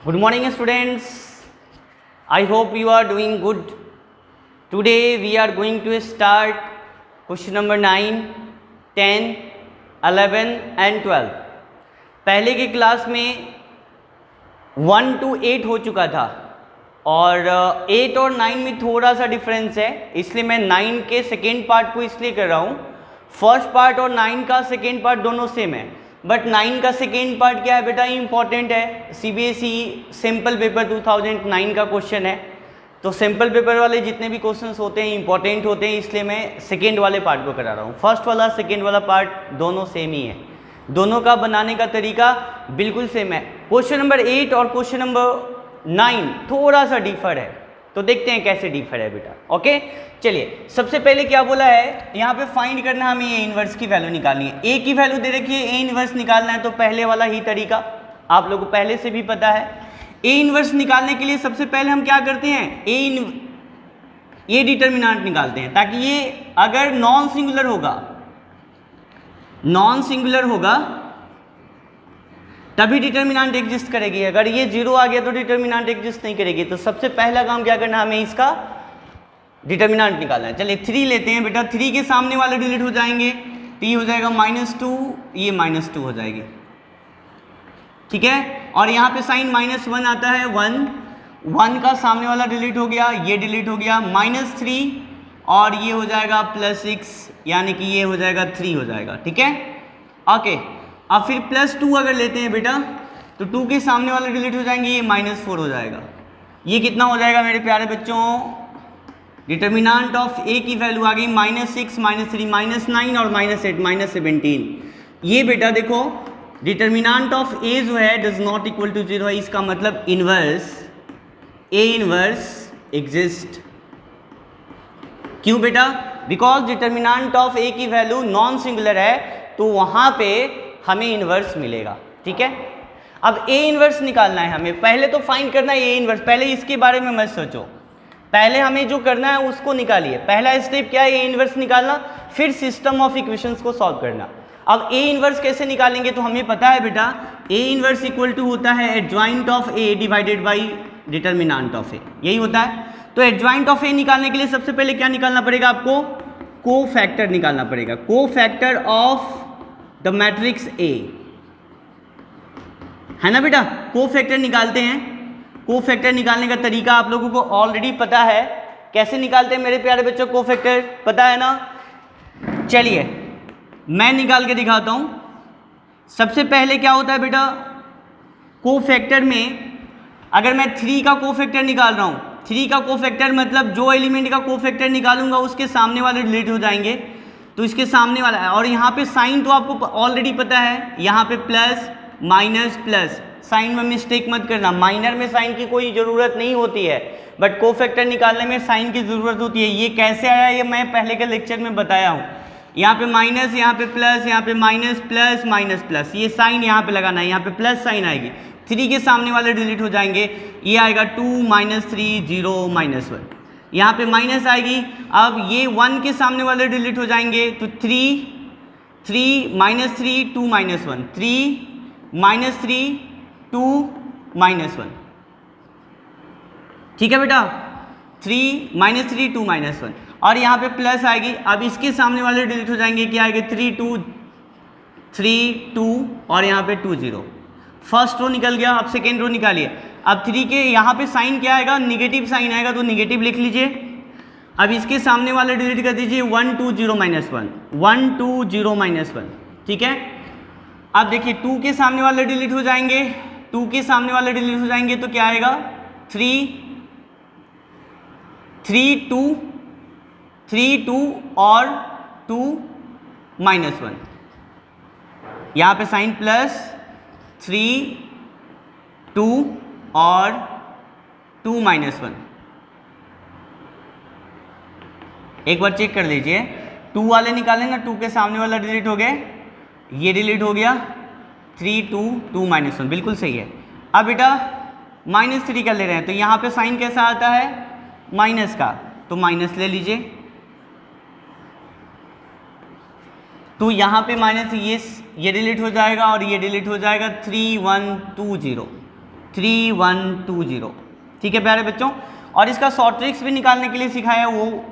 Good morning students. I hope you are doing good. Today we are going to start question number 9, 10, 11 and 12. पहले की class में 1 to 8 हो चुका था और 8 और 9 में थोड़ा सा डिफरेंस है, इसलिए मैं 9 के सेकेंड पार्ट को इसलिए कर रहा हूँ. फर्स्ट पार्ट और 9 का सेकेंड पार्ट दोनों सेम है, बट 9 का सेकेंड पार्ट क्या है बेटा, इंपॉर्टेंट है. सीबीएसई सिंपल पेपर 2009 का क्वेश्चन है, तो सिंपल पेपर वाले जितने भी क्वेश्चंस होते हैं इंपॉर्टेंट होते हैं, इसलिए मैं सेकेंड वाले पार्ट को करा रहा हूँ. फर्स्ट वाला सेकेंड वाला पार्ट दोनों सेम ही है, दोनों का बनाने का तरीका बिल्कुल सेम है. क्वेश्चन नंबर 8 और क्वेश्चन नंबर 9 थोड़ा सा डिफर है, तो देखते हैं कैसे डिफर है बेटा. ओके, चलिए सबसे पहले क्या बोला है, यहाँ पे फाइंड करना हमें ए इनवर्स की वैल्यू निकालनी है. ए की वैल्यू दे रखी है, ए इनवर्स निकालना है, तो पहले वाला ही तरीका आप लोगों को पहले से भी पता है. ए इनवर्स निकालने के लिए सबसे पहले हम क्या करते हैं, ये डिटर्मिनेंट निकालते हैं, ताकि ये अगर नॉन सिंगुलर होगा तभी डिटर्मिनेंट एग्जिस्ट करेगी. अगर ये 0 आ गया तो डिटर्मिनेंट एग्जिस्ट नहीं करेगी. तो सबसे पहला काम क्या करना है, हमें इसका डिटर्मिनेंट निकालना है. चलिए 3 लेते हैं बेटा. 3 के सामने वाले डिलीट हो जाएंगे, तो ये हो जाएगा -2, ये -2 हो जाएगी. ठीक है, और यहाँ पे साइन -1 आता है. 1 का सामने वाला डिलीट हो गया, ये डिलीट हो गया. -3 और ये हो जाएगा +6, यानी कि ये हो जाएगा 3 हो जाएगा. ठीक है, ओके. अब फिर +2 अगर लेते हैं बेटा, तो 2 के सामने वाले डिलीट हो जाएंगे, ये -4 हो जाएगा. ये कितना हो जाएगा मेरे प्यारे बच्चों, डिटर्मिनेंट ऑफ ए की वैल्यू आ गई -6, -3, -9 और -8, -17. ये बेटा देखो, डिटर्मिनेंट ऑफ ए जो है डज नॉट इक्वल टू 0 है. इसका मतलब इनवर्स ए इनवर्स एग्जिस्ट. क्यों बेटा, बिकॉज डिटर्मिनेंट ऑफ ए की वैल्यू नॉन सिंगुलर है, तो वहां पे हमें इनवर्स मिलेगा. ठीक है, अब ए इनवर्स निकालना है हमें. पहले तो फाइंड करना है ए इनवर्स, पहले इसके बारे में मत सोचो, पहले हमें जो करना है उसको निकालिए. पहला स्टेप क्या है, ए इनवर्स निकालना, फिर सिस्टम ऑफ इक्वेशंस को सॉल्व करना. अब ए इनवर्स कैसे निकालेंगे, तो हमें पता है बेटा, ए इनवर्स इक्वल टू होता है adjoint of A divided by determinant of A, यही होता है. तो एडजॉइंट ऑफ ए निकालने के लिए सबसे पहले क्या निकालना पड़ेगा आपको, कोफैक्टर निकालना पड़ेगा. Cofactor of the matrix A, है ना बेटा. कोफैक्टर निकालते हैं. कोफैक्टर निकालने का तरीका आप लोगों को ऑलरेडी पता है, कैसे निकालते हैं मेरे प्यारे बच्चों. कोफैक्टर पता है ना. चलिए मैं निकाल के दिखाता हूं. सबसे पहले क्या होता है बेटा, कोफैक्टर में अगर मैं 3 का कोफैक्टर निकाल रहा हूं, 3 का कोफैक्टर मतलब जो एलिमेंट का कोफैक्टर निकालूंगा उसके सामने वाले डिलीट हो जाएंगे, तो इसके सामने वाला है. और यहाँ पे साइन तो आपको ऑलरेडी पता है, यहाँ पे प्लस माइनस प्लस. साइन में मिस्टेक मत करना, माइनर में साइन की कोई ज़रूरत नहीं होती है, बट कोफैक्टर निकालने में साइन की ज़रूरत होती है. ये कैसे आया, ये मैं पहले के लेक्चर में बताया हूँ. यहाँ पे माइनस, यहाँ पे प्लस, यहाँ पे माइनस प्लस माइनस प्लस, ये साइन यहाँ पे लगाना है, यहाँ पे प्लस साइन आएगी. 3 के सामने वाले डिलीट हो जाएंगे, ये आएगा 2 -3 0 -1, यहाँ पे माइनस आएगी. अब ये 1 के सामने वाले डिलीट हो जाएंगे, तो 3 -3 2 -1, 3 -3 2 -1. ठीक है बेटा, 3 -3 2 -1, और यहाँ पे प्लस आएगी. अब इसके सामने वाले डिलीट हो जाएंगे, क्या आएगा 3 2 और यहाँ पे 2 0. फर्स्ट रो निकल गया. अब सेकेंड रो निकालिए. अब 3 के यहाँ पे साइन क्या आएगा, निगेटिव साइन आएगा, तो निगेटिव लिख लीजिए. अब इसके सामने वाले डिलीट कर दीजिए, 1 2 0 -1, 1 2 0 -1. ठीक है, अब देखिए 2 के सामने वाले डिलीट हो जाएंगे, 2 के सामने वाले डिलीट हो जाएंगे, तो क्या आएगा 3 2 और 2 -1. यहाँ पे साइन प्लस 3 2 और 2 -1. एक बार चेक कर लीजिए, 2 वाले निकाले ना, 2 के सामने वाला डिलीट हो गए, ये डिलीट हो गया, 3 2 2 -1 बिल्कुल सही है. अब बेटा -3 का ले रहे हैं, तो यहाँ पे साइन कैसा आता है, माइनस का, तो माइनस ले लीजिए. तो यहाँ पे माइनस ये डिलीट हो जाएगा और ये डिलीट हो जाएगा. 3 1 2 0, 3120। ठीक है प्यारे बच्चों, और इसका शॉर्ट ट्रिक्स भी निकालने के लिए सिखाया, वो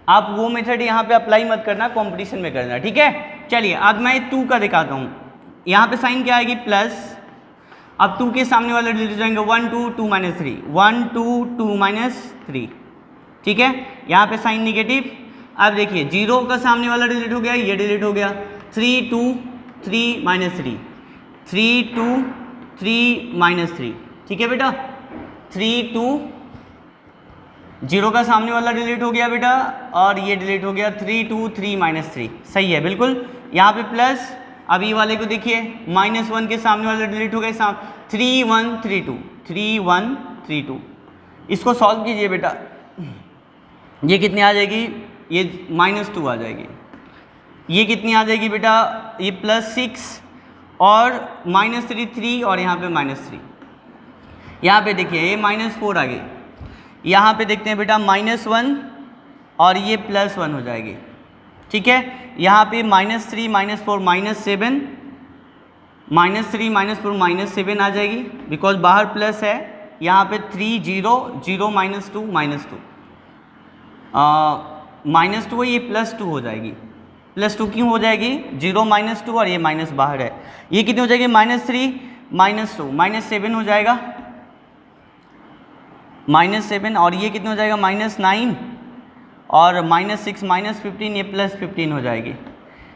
आप वो मेथड यहाँ पे अप्लाई मत करना, कंपटीशन में करना। ठीक है, चलिए अब मैं 2 का दिखाता हूँ। यहाँ पे साइन क्या आएगी, प्लस। अब 2 के सामने वाले डिलीट हो जाएंगे, 1 2 2 माइनस 3, 1 2 2 माइनस 3। ठीक है, यहाँ पे साइन निगेटिव। अब देखिए 0 का सामने वाला डिलीट हो गया, ये डिलीट हो गया, 3 2 3 माइनस 3, 3 2 3 माइनस 3। ठीक है बेटा, 3 2, 0 का सामने वाला डिलीट हो गया बेटा, और ये डिलीट हो गया, 3 2 3 माइनस 3। सही है बिल्कुल। यहाँ पे प्लस। अब ये वाले को देखिए, -1 के सामने वाला डिलीट हो गया, 3 1 3 2, 3 1 3 2। इसको सॉल्व कीजिए बेटा, ये कितनी आ जाएगी, ये -2 आ जाएगी। ये कितनी आ जाएगी बेटा, ये +6 और -3 3, और यहाँ पे -3। यहाँ पे देखिए ये -4 आ गई। यहाँ पे देखते हैं बेटा -1 और ये +1 हो जाएगी। ठीक है, यहाँ पे -3 -4 -7, -3 -4 -7 आ जाएगी, बिकॉज बाहर प्लस है। यहाँ पे 3 0 0 -2 -2, -2 ये +2 हो जाएगी। +2 क्यों हो जाएगी, 0 -2 और ये माइनस बाहर है। ये कितनी हो जाएगी, -3 -2 -7 हो जाएगा, -7, और ये कितने हो जाएगा, -9 और -6 -15, ये +15 हो जाएगी।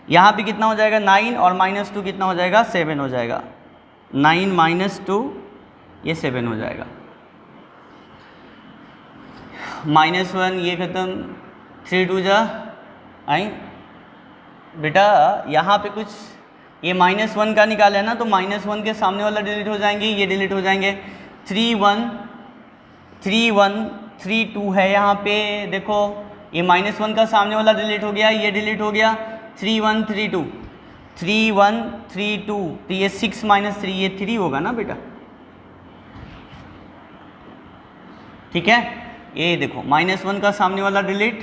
यहाँ पे कितना हो जाएगा, 9 और -2 कितना हो जाएगा, 7 हो जाएगा। 9 - 2 ये 7 हो जाएगा। -1 ये खत्म, 3 2 जा आई बेटा। यहाँ पे कुछ ये -1 का निकाला है ना, तो -1 के सामने वाला डिलीट हो जाएंगे, ये डिलीट हो जाएंगे। 3 1 3 1 3 2 है। यहाँ पे देखो ये -1 का सामने वाला डिलीट हो गया, ये डिलीट हो गया। 3 1 3 2 3 1 3 2, तो ये 6 - 3 ये 3 होगा ना बेटा। ठीक है, ये देखो -1 का सामने वाला डिलीट,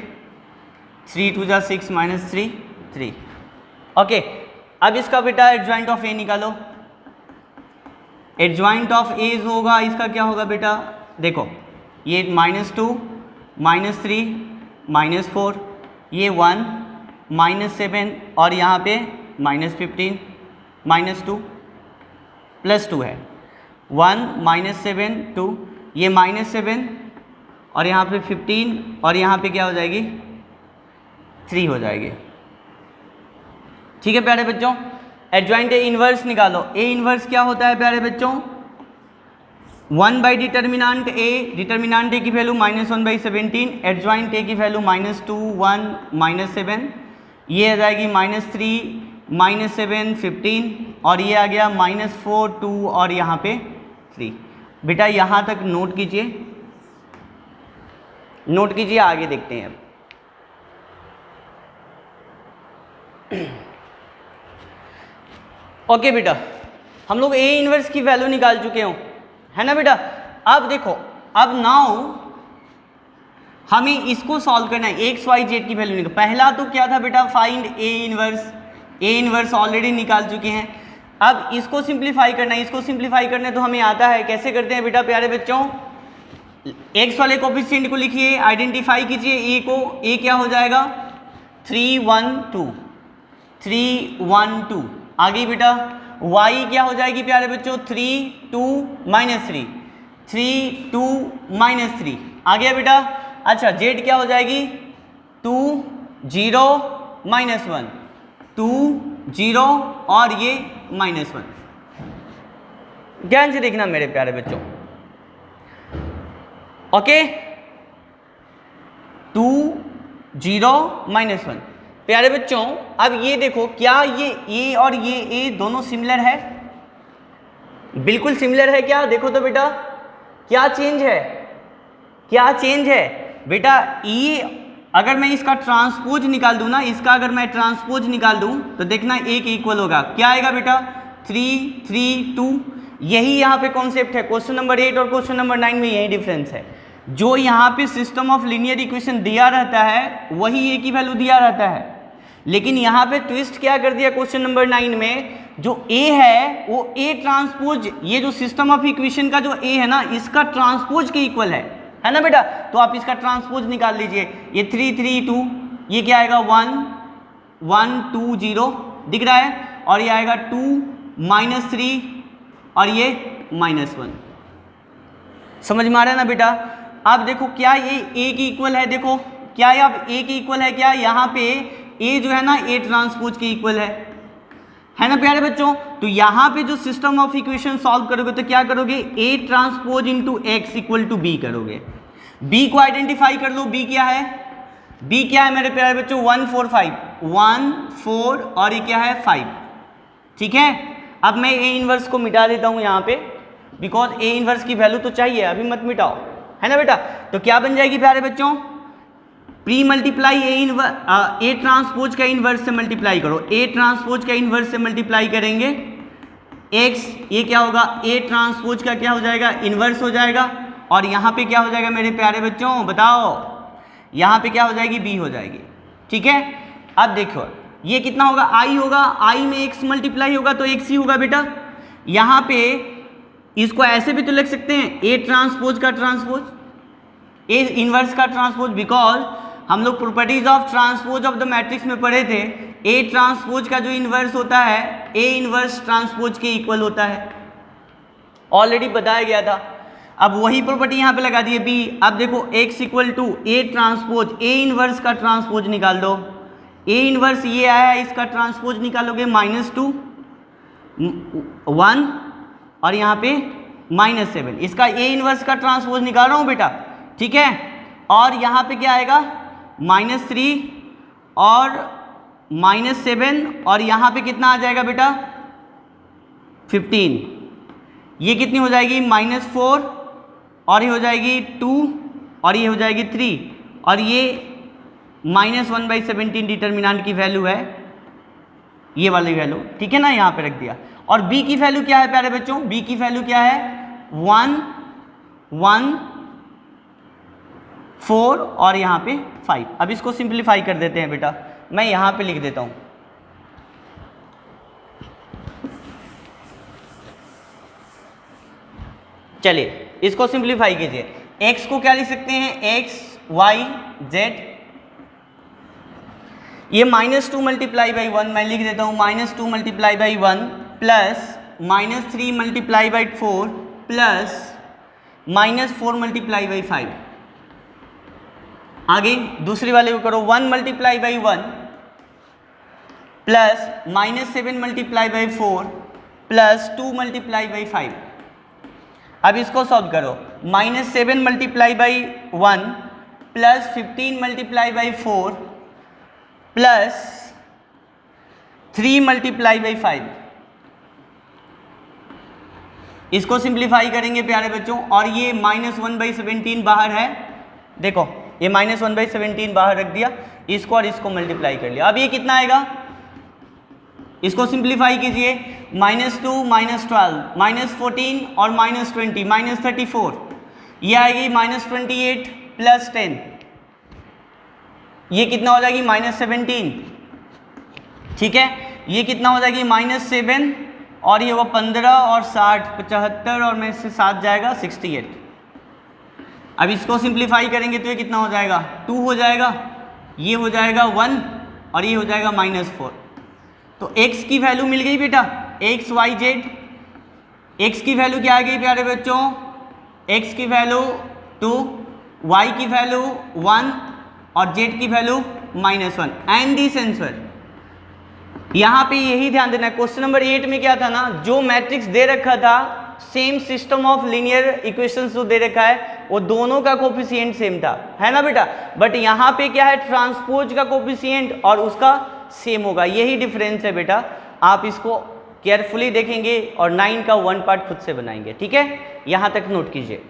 3 2 जा 6 -3 3। ओके, अब इसका बेटा एडजॉइंट ऑफ ए निकालो। एडजॉइंट ऑफ ए होगा, इसका क्या होगा बेटा, देखो ये -2 -3 -4, ये 1 -7, और यहाँ पे -15 -2 +2 है। 1 -7 2, ये -7 और यहाँ पे 15, और यहाँ पे क्या हो जाएगी, 3 हो जाएगी। ठीक है प्यारे बच्चों, एडजॉइंट ए इनवर्स निकालो। ए इनवर्स क्या होता है प्यारे बच्चों, 1 डिटर्मिनांट ए, डिटर्मिनांट ए की वैल्यू -1/17, एडजॉइंट ए की वैल्यू -2 1 -7, ये आ जाएगी -3 -7 15, और ये आ गया -4 2 और यहाँ पे 3। बेटा यहाँ तक नोट कीजिए, नोट कीजिए, आगे देखते हैं अब। ओके बेटा, हम लोग ए इनवर्स की वैल्यू निकाल चुके हो, है ना बेटा। अब देखो, अब नाउ हमें इसको सॉल्व करना है, एक्स वाई जेड की वैल्यू निकाल। पहला तो क्या था बेटा, find A inverse. A inverse already निकाल चुके हैं। अब इसको सिंप्लीफाई करना है, इसको सिंप्लीफाई करने तो हमें आता है, कैसे करते हैं बेटा प्यारे बच्चों, एक्स वाले कोफिशिएंट को लिखिए, आइडेंटिफाई कीजिए ए को। ए क्या हो जाएगा, 3 1 2 3 1 2। आगे बेटा y क्या हो जाएगी प्यारे बच्चों, 3 2 -3 3 2 -3। आ गया बेटा। अच्छा z क्या हो जाएगी, 2 0 -1 2 0 और ये -1। ध्यान से देखना मेरे प्यारे बच्चों, ओके। 2 0 -1। प्यारे बच्चों अब ये देखो, क्या ये ए और ये ए दोनों सिमिलर है, बिल्कुल सिमिलर है क्या, देखो तो बेटा क्या चेंज है, क्या चेंज है बेटा। ये अगर मैं इसका ट्रांसपोज निकाल दूं ना, इसका अगर मैं ट्रांसपोज निकाल दूं तो देखना ए के इक्वल होगा, क्या आएगा बेटा, 3 3 2। यही यहाँ पे कॉन्सेप्ट है, क्वेश्चन नंबर 8 और क्वेश्चन नंबर 9 में यही डिफरेंस है। जो यहाँ पे सिस्टम ऑफ लीनियर इक्वेशन दिया रहता है वही ए की वैल्यू दिया रहता है, लेकिन यहाँ पे ट्विस्ट क्या कर दिया क्वेश्चन नंबर 9 में, जो A है वो A ट्रांसपोज, ये जो सिस्टम ऑफ इक्वेशन का जो A है ना, इसका ट्रांसपोज के इक्वल है ना बेटा। तो आप इसका ट्रांसपोज निकाल लीजिए। ये 3 3 2, ये क्या आएगा 1 1 2 0 दिख रहा है, और ये आएगा 2 -3 और ये -1। समझ में आ रहा है ना बेटा। अब देखो क्या ये A की इक्वल है, देखो क्या ये अब A की इक्वल है क्या, यहाँ पे A जो है ना A ट्रांसपोज के इक्वल है ना प्यारे बच्चों। तो यहाँ पे जो सिस्टम ऑफ इक्वेशन सॉल्व करोगे तो क्या करोगे, A transpose into x equal to B करोगे। B को आइडेंटिफाई कर लो, B क्या है, B क्या है मेरे प्यारे बच्चों 1 4 5, 1 4 और ये क्या है 5, ठीक है। अब मैं A इनवर्स को मिटा देता हूँ यहाँ पे, बिकॉज A इनवर्स की वैल्यू तो चाहिए, अभी मत मिटाओ, है ना बेटा। तो क्या बन जाएगी प्यारे बच्चों, प्री मल्टीप्लाई A ट्रांसपोज का इनवर्स से मल्टीप्लाई करो, A ट्रांसपोज का इनवर्स से मल्टीप्लाई करेंगे x, ये क्या होगा A ट्रांसपोज का क्या हो जाएगा इनवर्स हो जाएगा, और यहाँ पे क्या हो जाएगा मेरे प्यारे बच्चों बताओ, यहाँ पे क्या हो जाएगी B हो जाएगी, ठीक है। अब देखो ये कितना होगा I होगा, I में x मल्टीप्लाई होगा तो x ही होगा बेटा। यहाँ पे इसको ऐसे भी तो लिख सकते हैं A ट्रांसपोज का ट्रांसपोज, A इनवर्स का ट्रांसपोज, बिकॉज हम लोग properties of transpose of the matrix में पढ़े थे, A ट्रांसपोज का जो इनवर्स होता है A इनवर्स ट्रांसपोज के इक्वल होता है, ऑलरेडी बताया गया था। अब वही प्रॉपर्टी यहाँ पे लगा दी है B। अब देखो x equal to A transpose, A inverse का ट्रांसपोज निकाल दो, A इनवर्स ये आया है, इसका ट्रांसपोज निकालोगे -2 1 और यहाँ पे -7, इसका A इनवर्स का ट्रांसपोज निकाल रहा हूँ बेटा, ठीक है। और यहाँ पे क्या आएगा -3 और -7 और यहाँ पे कितना आ जाएगा बेटा 15, ये कितनी हो जाएगी -4 और ये हो जाएगी 2 और ये हो जाएगी 3 और ये -1/17 डिटर्मिनेंट की वैल्यू है, ये वाली वैल्यू, ठीक है ना, यहाँ पे रख दिया। और B की वैल्यू क्या है प्यारे बच्चों, B की वैल्यू क्या है 1 1 4 और यहाँ पे 5। अब इसको सिंप्लीफाई कर देते हैं बेटा, मैं यहाँ पे लिख देता हूँ, चलिए इसको सिंप्लीफाई कीजिए। x को क्या लिख सकते हैं x y z, ये -2 मल्टीप्लाई बाई 1 मैं लिख देता हूँ, -2 multiply by 1 plus -3 multiply by 4 plus -4 multiply by 5। आगे दूसरी वाले को करो, 1 multiply by 1 plus -7 multiply by 4 plus 2 multiply by 5। अब इसको सॉल्व करो, -7 multiply by 1 plus 15 multiply by 4 plus 3 multiply by 5। इसको सिंप्लीफाई करेंगे प्यारे बच्चों, और ये -1/17 बाहर है, देखो ये -1/17 बाहर रख दिया, इसको और इसको मल्टीप्लाई कर लिया। अब ये कितना आएगा, इसको सिंप्लीफाई कीजिए, -2 -12 -14 और -20 -34, ये आएगी -28 प्लस 10, ये कितना हो जाएगी -17, ठीक है। ये कितना हो जाएगी -7 और ये होगा 15 और 60 75 और में से 7 जाएगा 68। अब इसको सिंप्लीफाई करेंगे तो ये कितना हो जाएगा 2 हो जाएगा, ये हो जाएगा 1 और ये हो जाएगा -4। तो x की वैल्यू मिल गई बेटा, x y z, x की वैल्यू क्या आ गई प्यारे बच्चों, x की वैल्यू 2, y की वैल्यू 1 और z की वैल्यू -1 एंड दिस आंसर। यहाँ पे यही ध्यान देना है, क्वेश्चन नंबर 8 में क्या था ना, जो मैट्रिक्स दे रखा था same system of linear equations जो दे रखा है वो दोनों का कोफिशिएंट सेम था, है ना बेटा। बट यहाँ पे क्या है, ट्रांसपोज का कोफिशिएंट और उसका सेम होगा, यही डिफरेंस है बेटा। आप इसको केयरफुली देखेंगे और 9 का 1 पार्ट खुद से बनाएंगे, ठीक है। यहाँ तक नोट कीजिए।